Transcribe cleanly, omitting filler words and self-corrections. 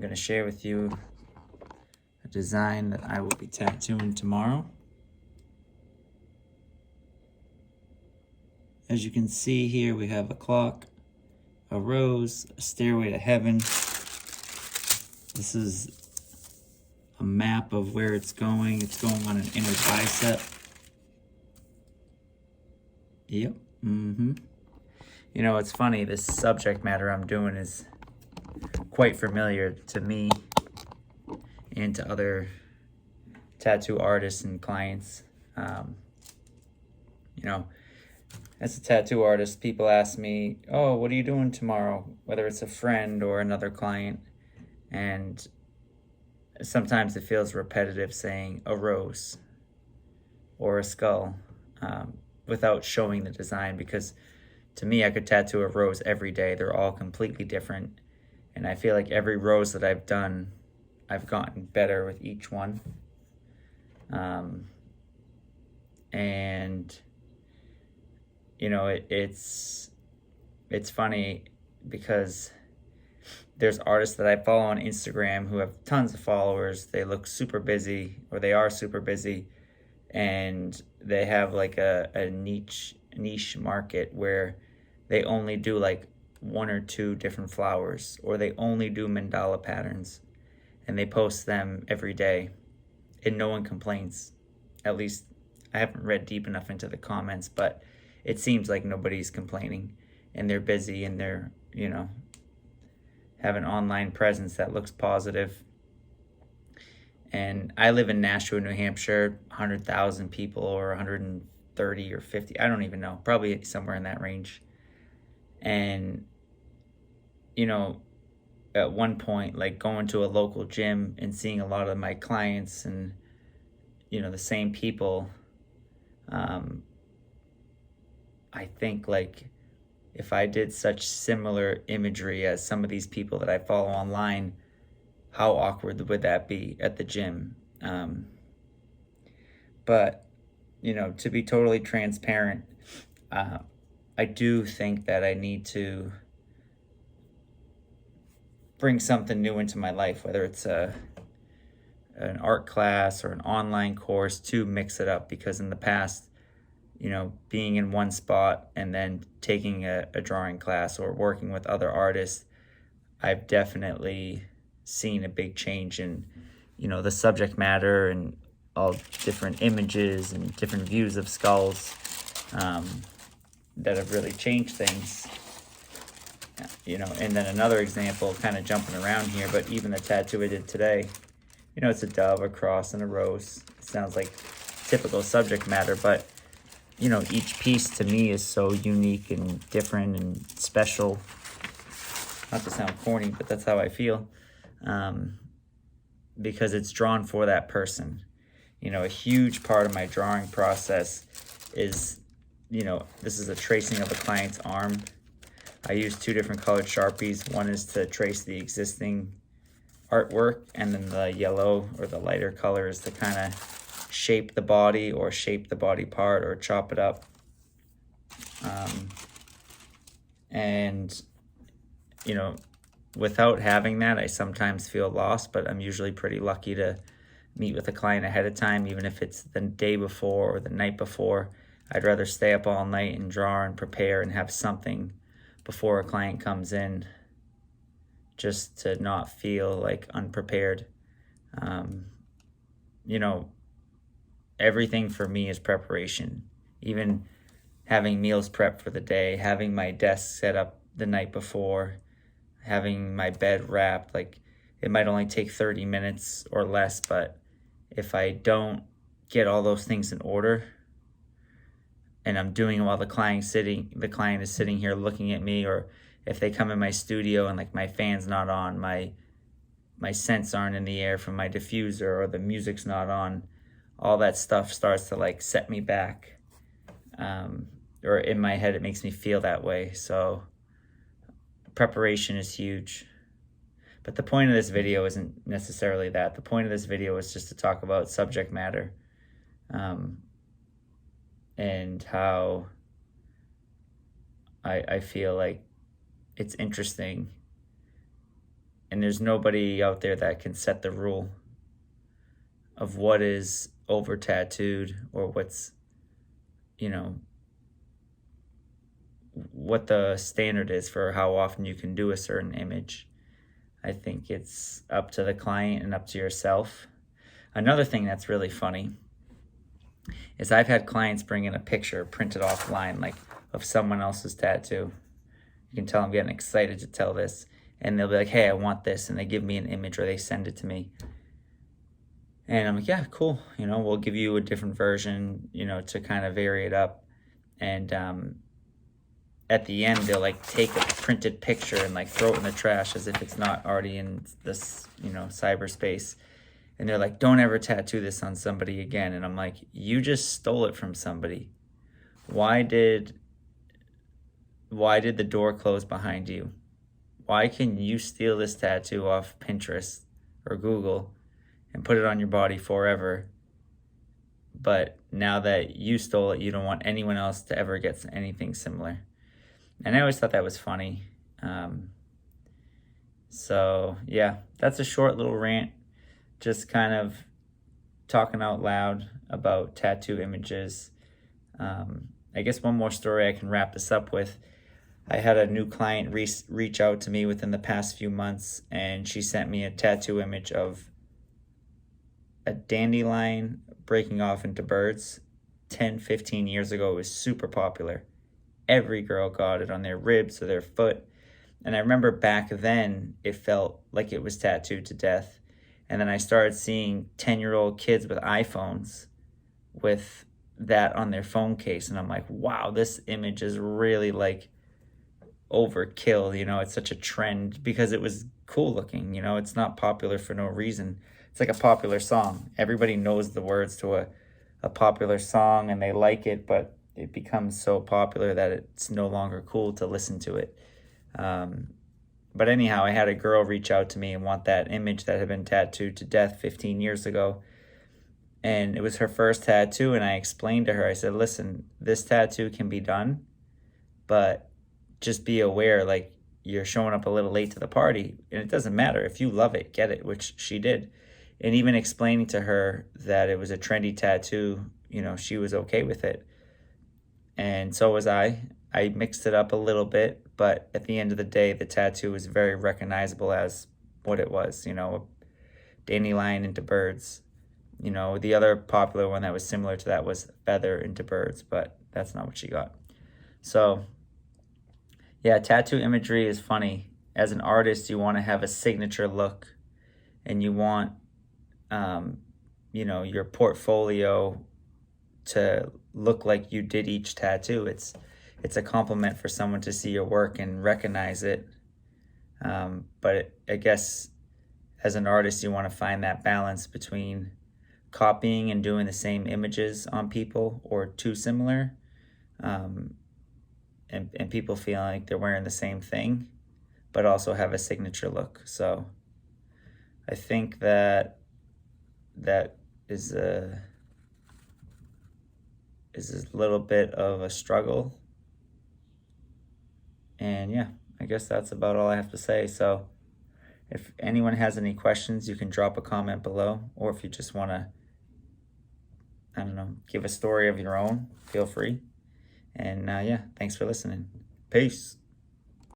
going to share with you a design that I will be tattooing tomorrow. As you can see here, we have a clock, a rose, a stairway to heaven. This is a map of where it's going. It's going on an inner bicep. Yep. You know, it's funny, this subject matter I'm doing is quite familiar to me and to other tattoo artists and clients. You know, as a tattoo artist, people ask me, oh, what are you doing tomorrow? Whether it's a friend or another client. And sometimes it feels repetitive saying a rose or a skull without showing the design, because to me, I could tattoo a rose every day. They're all completely different. And I feel like every rose that I've done, I've gotten better with each one. And you know, it's funny because there's artists that I follow on Instagram who have tons of followers. They look super busy, or they are super busy, and they have like a niche market where they only do like 1 or 2 different flowers, or they only do mandala patterns, and they post them every day, and no one complains. At least I haven't read deep enough into the comments, but it seems like nobody's complaining, and they're busy, and they're, you know, have an online presence that looks positive. And I live in Nashua, New Hampshire, 100,000 people, or 130 or 50, I don't even know, probably somewhere in that range. And, you know, at one point, like going to a local gym and seeing a lot of my clients and, you know, the same people, I think like if I did such similar imagery as some of these people that I follow online, how awkward would that be at the gym? But, you know, to be totally transparent, I do think that I need to bring something new into my life, whether it's an art class or an online course, to mix it up. Because in the past, you know, being in one spot and then taking a drawing class or working with other artists, I've definitely seen a big change in, you know, the subject matter and all different images and different views of skulls that have really changed things. You know, and then another example, kind of jumping around here, but even the tattoo I did today, you know, it's a dove, a cross, and a rose. It sounds like typical subject matter, but, you know, each piece to me is so unique and different and special. Not to sound corny, but that's how I feel. Because it's drawn for that person. You know, a huge part of my drawing process is, you know, this is a tracing of a client's arm. I use 2 different colored Sharpies. One is to trace the existing artwork, and then the yellow or the lighter color is to kind of shape the body, or shape the body part, or chop it up. And, you know, without having that, I sometimes feel lost, but I'm usually pretty lucky to meet with a client ahead of time, even if it's the day before or the night before. I'd rather stay up all night and draw and prepare and have something before a client comes in, just to not feel like unprepared. You know, everything for me is preparation. Even having meals prepped for the day, having my desk set up the night before, having my bed wrapped. Like, it might only take 30 minutes or less, but if I don't get all those things in order, and I'm doing it while the client is sitting here looking at me, or if they come in my studio and like my fan's not on, my scents aren't in the air from my diffuser, or the music's not on, all that stuff starts to like set me back. Or in my head, it makes me feel that way. So preparation is huge. But the point of this video isn't necessarily that. The point of this video is just to talk about subject matter, and how I feel like it's interesting and there's nobody out there that can set the rule of what is over tattooed or what's, you know, what the standard is for how often you can do a certain image. I think it's up to the client and up to yourself. Another thing that's really funny is I've had clients bring in a picture printed offline, like of someone else's tattoo. You can tell I'm getting excited to tell this. And they'll be like, hey, I want this. And they give me an image or they send it to me. And I'm like, yeah, cool. We'll give you a different version, to kind of vary it up. And at the end, they'll like take a printed picture and like throw it in the trash as if it's not already in this, cyberspace. And they're like, don't ever tattoo this on somebody again. And I'm like, you just stole it from somebody. Why did the door close behind you? Why can you steal this tattoo off Pinterest or Google and put it on your body forever? But now that you stole it, you don't want anyone else to ever get anything similar. And I always thought that was funny. So yeah, that's a short little rant. Just kind of talking out loud about tattoo images. I guess one more story I can wrap this up with. I had a new client reach out to me within the past few months, and she sent me a tattoo image of a dandelion breaking off into birds. 10, 15 years ago, it was super popular. Every girl got it on their ribs or their foot. And I remember back then, it felt like it was tattooed to death. And then I started seeing 10-year-old kids with iPhones with that on their phone case. And I'm like, wow, this image is really like overkill. It's such a trend because it was cool looking. It's not popular for no reason. It's like a popular song. Everybody knows the words to a popular song and they like it, but it becomes so popular that it's no longer cool to listen to it. But anyhow, I had a girl reach out to me and want that image that had been tattooed to death 15 years ago. And it was her first tattoo, and I explained to her, I said, listen, this tattoo can be done, but just be aware, like, you're showing up a little late to the party, and it doesn't matter. If you love it, get it, which she did. And even explaining to her that it was a trendy tattoo, she was okay with it. And so was I. I mixed it up a little bit, but at the end of the day, the tattoo was very recognizable as what it was, a dandelion into birds. The other popular one that was similar to that was feather into birds, but that's not what she got. So, yeah, tattoo imagery is funny. As an artist, you want to have a signature look, and you want, your portfolio to look like you did each tattoo. It's a compliment for someone to see your work and recognize it. But I guess as an artist, you want to find that balance between copying and doing the same images on people or too similar, and people feeling like they're wearing the same thing, but also have a signature look. So I think that is a little bit of a struggle. And yeah, I guess that's about all I have to say. So if anyone has any questions, you can drop a comment below. Or if you just want to, give a story of your own, feel free. And yeah, thanks for listening. Peace.